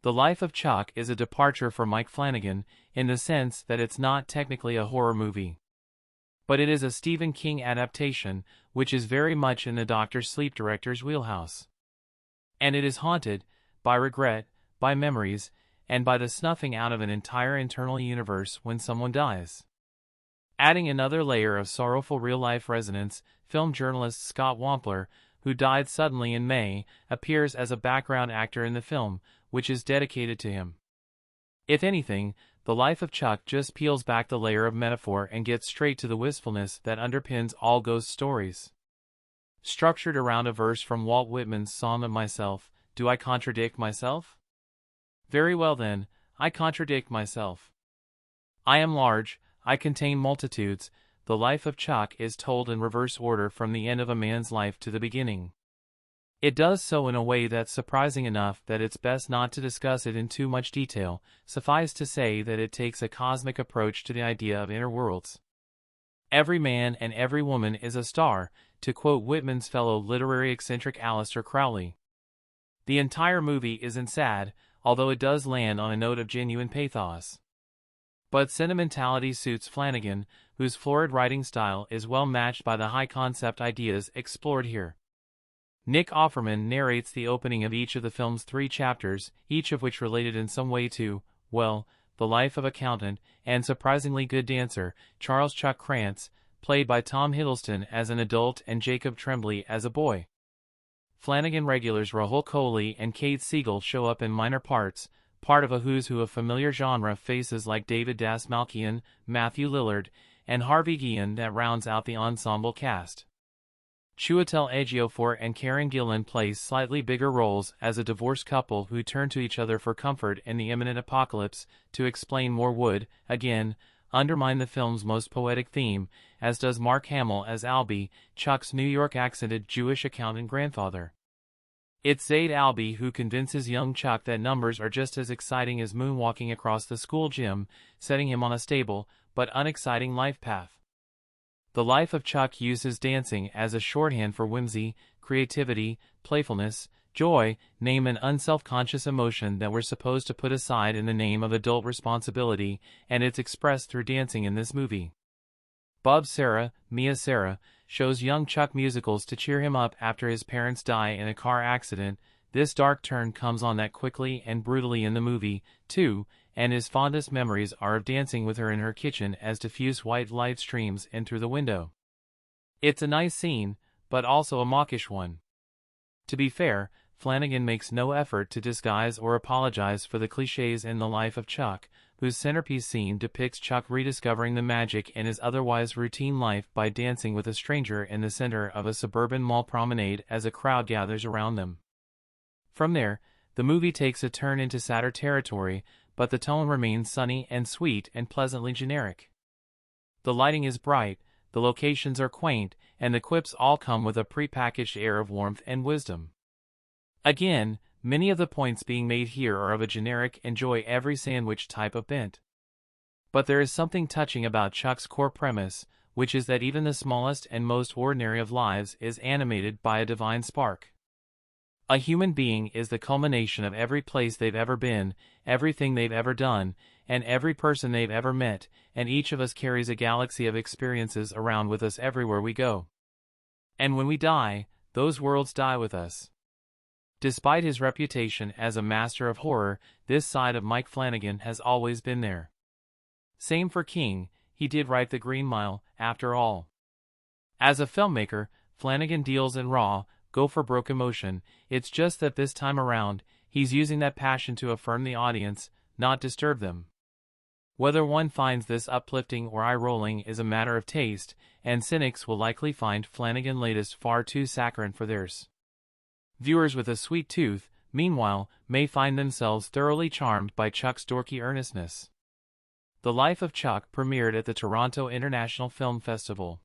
The Life of Chuck is a departure for Mike Flanagan, in the sense that it's not technically a horror movie. But it is a Stephen King adaptation, which is very much in the Dr. Sleep director's wheelhouse. And it is haunted, by regret, by memories, and by the snuffing out of an entire internal universe when someone dies. Adding another layer of sorrowful real-life resonance, film journalist Scott Wampler, who died suddenly in May, appears as a background actor in the film, which is dedicated to him. If anything, The Life of Chuck just peels back the layer of metaphor and gets straight to the wistfulness that underpins all ghost stories. Structured around a verse from Walt Whitman's Song of Myself, do I contradict myself? Very well then, I contradict myself. I am large, I contain multitudes. The Life of Chuck is told in reverse order from the end of a man's life to the beginning. It does so in a way that's surprising enough that it's best not to discuss it in too much detail. Suffice to say that it takes a cosmic approach to the idea of inner worlds. Every man and every woman is a star, to quote Whitman's fellow literary eccentric Aleister Crowley. The entire movie isn't sad, although it does land on a note of genuine pathos. But sentimentality suits Flanagan, whose florid writing style is well matched by the high-concept ideas explored here. Nick Offerman narrates the opening of each of the film's 3 chapters, each of which related in some way to, well, the life of accountant and surprisingly good dancer Charles Chuck Krantz, played by Tom Hiddleston as an adult and Jacob Tremblay as a boy. Flanagan regulars Rahul Kohli and Kate Siegel show up in minor parts, part of a who's who of familiar genre faces like David Dastmalchian, Matthew Lillard, and Harvey Guillen that rounds out the ensemble cast. Chiwetel Ejiofor and Karen Gillan play slightly bigger roles as a divorced couple who turn to each other for comfort in the imminent apocalypse. To explain more would, again, undermine the film's most poetic theme, as does Mark Hamill as Albie, Chuck's New York-accented Jewish accountant grandfather. It's Zaid Albie who convinces young Chuck that numbers are just as exciting as moonwalking across the school gym, setting him on a stable, but unexciting life path. The Life of Chuck uses dancing as a shorthand for whimsy, creativity, playfulness, joy, name an unself-conscious emotion that we're supposed to put aside in the name of adult responsibility, and it's expressed through dancing in this movie. Bub Sarah, Mia Sarah, shows young Chuck musicals to cheer him up after his parents die in a car accident. This dark turn comes on that quickly and brutally in the movie, too, and his fondest memories are of dancing with her in her kitchen as diffuse white light streams in through the window. It's a nice scene, but also a mawkish one. To be fair, Flanagan makes no effort to disguise or apologize for the cliches in The Life of Chuck, whose centerpiece scene depicts Chuck rediscovering the magic in his otherwise routine life by dancing with a stranger in the center of a suburban mall promenade as a crowd gathers around them. From there, the movie takes a turn into sadder territory, but the tone remains sunny and sweet and pleasantly generic. The lighting is bright, the locations are quaint, and the quips all come with a prepackaged air of warmth and wisdom. Again, many of the points being made here are of a generic enjoy-every-sandwich type of bent. But there is something touching about Chuck's core premise, which is that even the smallest and most ordinary of lives is animated by a divine spark. A human being is the culmination of every place they've ever been, everything they've ever done, and every person they've ever met, and each of us carries a galaxy of experiences around with us everywhere we go. And when we die, those worlds die with us. Despite his reputation as a master of horror, this side of Mike Flanagan has always been there. Same for King, he did write The Green Mile, after all. As a filmmaker, Flanagan deals in raw, go-for-broke emotion. It's just that this time around, he's using that passion to affirm the audience, not disturb them. Whether one finds this uplifting or eye-rolling is a matter of taste, and cynics will likely find Flanagan's latest far too saccharine for theirs. Viewers with a sweet tooth, meanwhile, may find themselves thoroughly charmed by Chuck's dorky earnestness. The Life of Chuck premiered at the Toronto International Film Festival.